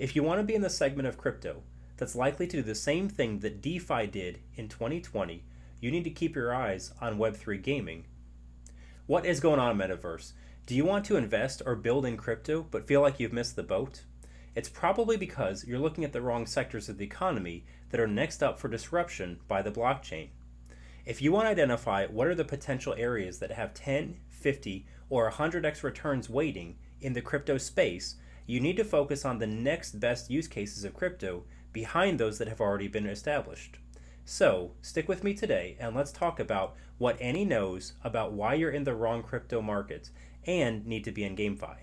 If you want to be in the segment of crypto that's likely to do the same thing that DeFi did in 2020, you need to keep your eyes on Web3 gaming. What is going on, Metaverse? Do you want to invest or build in crypto but feel like you've missed the boat? It's probably because you're looking at the wrong sectors of the economy that are next up for disruption by the blockchain. If you want to identify what are the potential areas that have 10, 50, or 100x returns waiting in the crypto space, you need to focus on the next best use cases of crypto behind those that have already been established. So, stick with me today and let's talk about what Annie knows about why you're in the wrong crypto market and need to be in GameFi.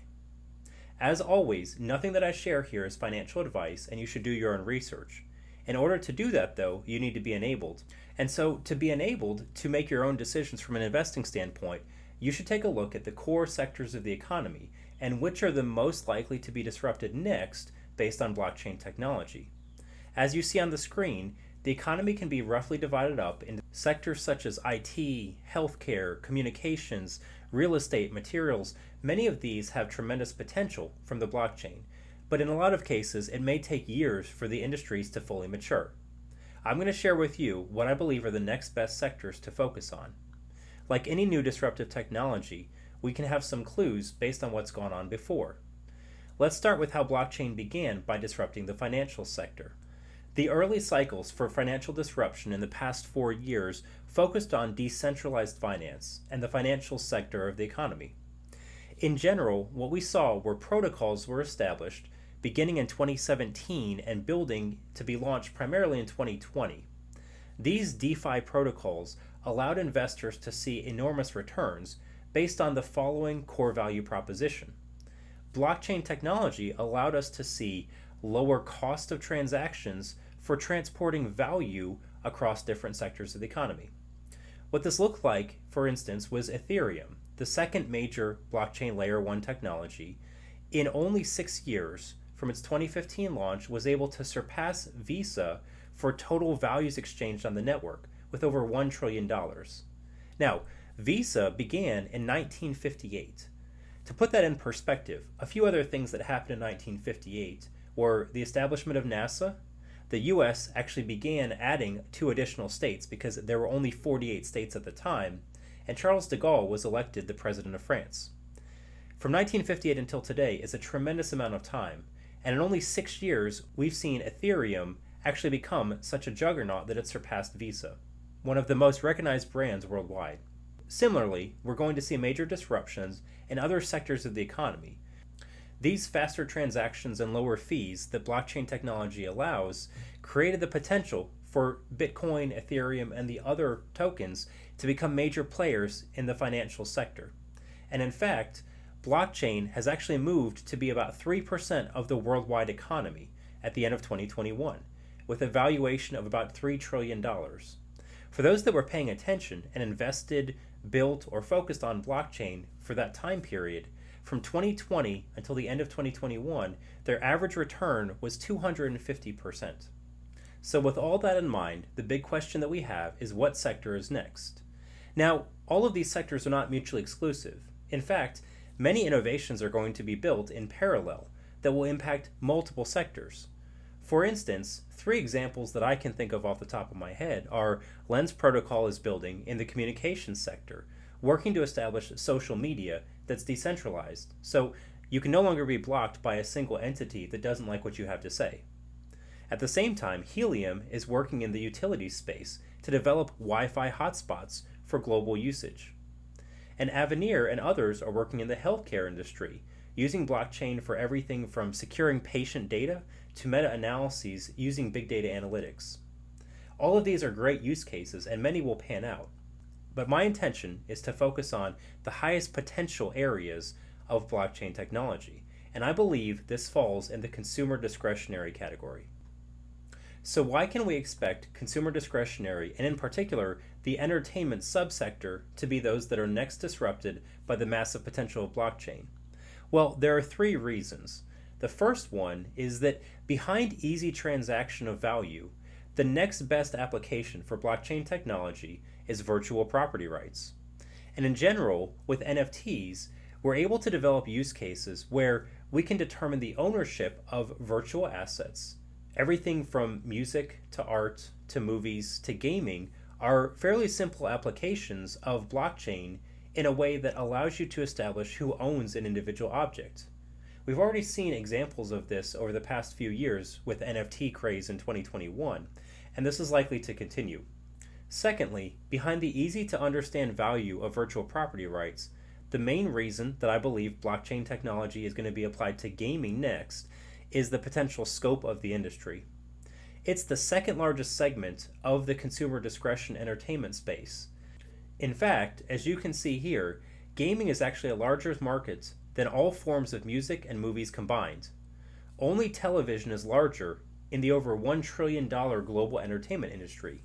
As always, nothing that I share here is financial advice and you should do your own research. In order to do that though, you need to be enabled. And so to be enabled to make your own decisions from an investing standpoint, you should take a look at the core sectors of the economy and which are the most likely to be disrupted next based on blockchain technology. As you see on the screen, the economy can be roughly divided up into sectors such as IT, healthcare, communications, real estate, materials. Many of these have tremendous potential from the blockchain, but in a lot of cases it may take years for the industries to fully mature. I'm going to share with you what I believe are the next best sectors to focus on. Like any new disruptive technology, we can have some clues based on what's gone on before. Let's start with how blockchain began by disrupting the financial sector. The early cycles for financial disruption in the past 4 years focused on decentralized finance and the financial sector of the economy. In general, what we saw were protocols were established beginning in 2017 and building to be launched primarily in 2020. These DeFi protocols allowed investors to see enormous returns based on the following core value proposition. Blockchain technology allowed us to see lower cost of transactions for transporting value across different sectors of the economy. What this looked like, for instance, was Ethereum, the second major blockchain layer 1 technology. In only 6 years from its 2015 launch, was able to surpass Visa for total values exchanged on the network with over $1 trillion. Now, Visa began in 1958. To put that in perspective, a few other things that happened in 1958 were the establishment of NASA. The US actually began adding 2 additional states because there were only 48 states at the time, and Charles de Gaulle was elected the president of France. From 1958 until today is a tremendous amount of time, and in only 6 years we've seen Ethereum actually become such a juggernaut that it surpassed Visa, one of the most recognized brands worldwide. Similarly, we're going to see major disruptions in other sectors of the economy. These faster transactions and lower fees that blockchain technology allows created the potential for Bitcoin, Ethereum, and the other tokens to become major players in the financial sector. And in fact, blockchain has actually moved to be about 3% of the worldwide economy at the end of 2021, with a valuation of about $3 trillion. For those that were paying attention and invested, built, or focused on blockchain for that time period, from 2020 until the end of 2021, their average return was 250%. So with all that in mind, the big question that we have is what sector is next? Now, all of these sectors are not mutually exclusive. In fact, many innovations are going to be built in parallel that will impact multiple sectors. For instance, 3 examples that I can think of off the top of my head are Lens Protocol is building in the communications sector, working to establish social media that's decentralized, so you can no longer be blocked by a single entity that doesn't like what you have to say. At the same time, Helium is working in the utilities space to develop Wi-Fi hotspots for global usage. And Avenir and others are working in the healthcare industry, using blockchain for everything from securing patient data to meta-analyses using big data analytics. All of these are great use cases and many will pan out. But my intention is to focus on the highest potential areas of blockchain technology, and I believe this falls in the consumer discretionary category. So why can we expect consumer discretionary, and in particular the entertainment subsector, to be those that are next disrupted by the massive potential of blockchain? Well, there are 3 reasons. The first one is that behind easy transaction of value, the next best application for blockchain technology is virtual property rights. And in general, with NFTs, we're able to develop use cases where we can determine the ownership of virtual assets. Everything from music to art to movies to gaming are fairly simple applications of blockchain in a way that allows you to establish who owns an individual object. We've already seen examples of this over the past few years with NFT craze in 2021, and this is likely to continue. Secondly, behind the easy to understand value of virtual property rights, the main reason that I believe blockchain technology is going to be applied to gaming next is the potential scope of the industry. It's the second largest segment of the consumer discretion entertainment space. In fact, as you can see here, gaming is actually a larger market than all forms of music and movies combined. Only television is larger in the over $1 trillion global entertainment industry.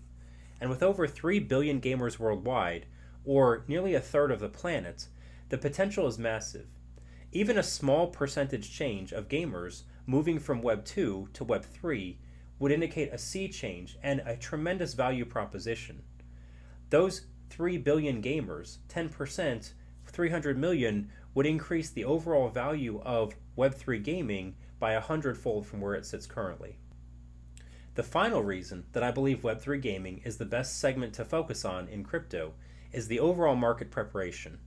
And with over 3 billion gamers worldwide, or nearly a third of the planet, the potential is massive. Even a small percentage change of gamers moving from Web 2 to Web 3 would indicate a sea change and a tremendous value proposition. Those 3 billion gamers, 10%, 300 million, would increase the overall value of Web3 gaming by 100-fold from where it sits currently. The final reason that I believe Web3 gaming is the best segment to focus on in crypto is the overall market preparation.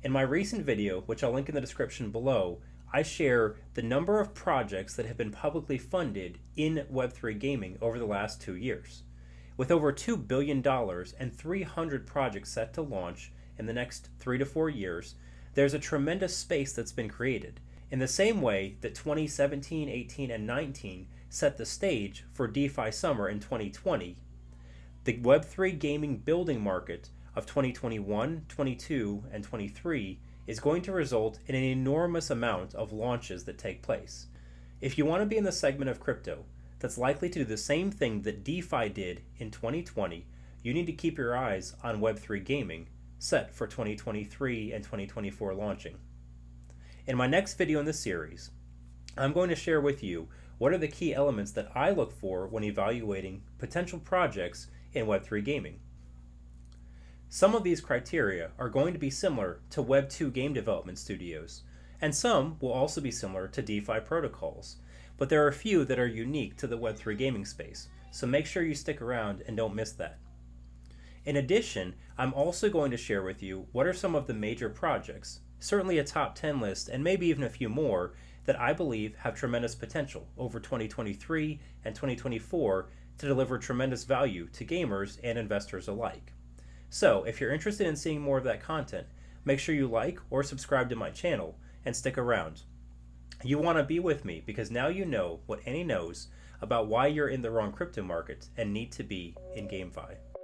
In my recent video, which I'll link in the description below, I share the number of projects that have been publicly funded in Web3 gaming over the last 2 years. With over $2 billion and 300 projects set to launch in the next 3 to 4 years, there's a tremendous space that's been created. In the same way that 2017, 18, and 19 set the stage for DeFi summer in 2020, the Web3 gaming building market of 2021, 22, and 23 is going to result in an enormous amount of launches that take place. If you want to be in the segment of crypto that's likely to do the same thing that DeFi did in 2020, you need to keep your eyes on Web3 gaming, set for 2023 and 2024 launching. In my next video in this series, I'm going to share with you what are the key elements that I look for when evaluating potential projects in Web3 gaming. Some of these criteria are going to be similar to Web 2 game development studios, and some will also be similar to DeFi protocols, but there are a few that are unique to the Web 3 gaming space, so make sure you stick around and don't miss that. In addition, I'm also going to share with you what are some of the major projects, certainly a top 10 list and maybe even a few more, that I believe have tremendous potential over 2023 and 2024 to deliver tremendous value to gamers and investors alike. So, if you're interested in seeing more of that content, make sure you like or subscribe to my channel and stick around. You want to be with me because now you know what Annie knows about why you're in the wrong crypto market and need to be in GameFi.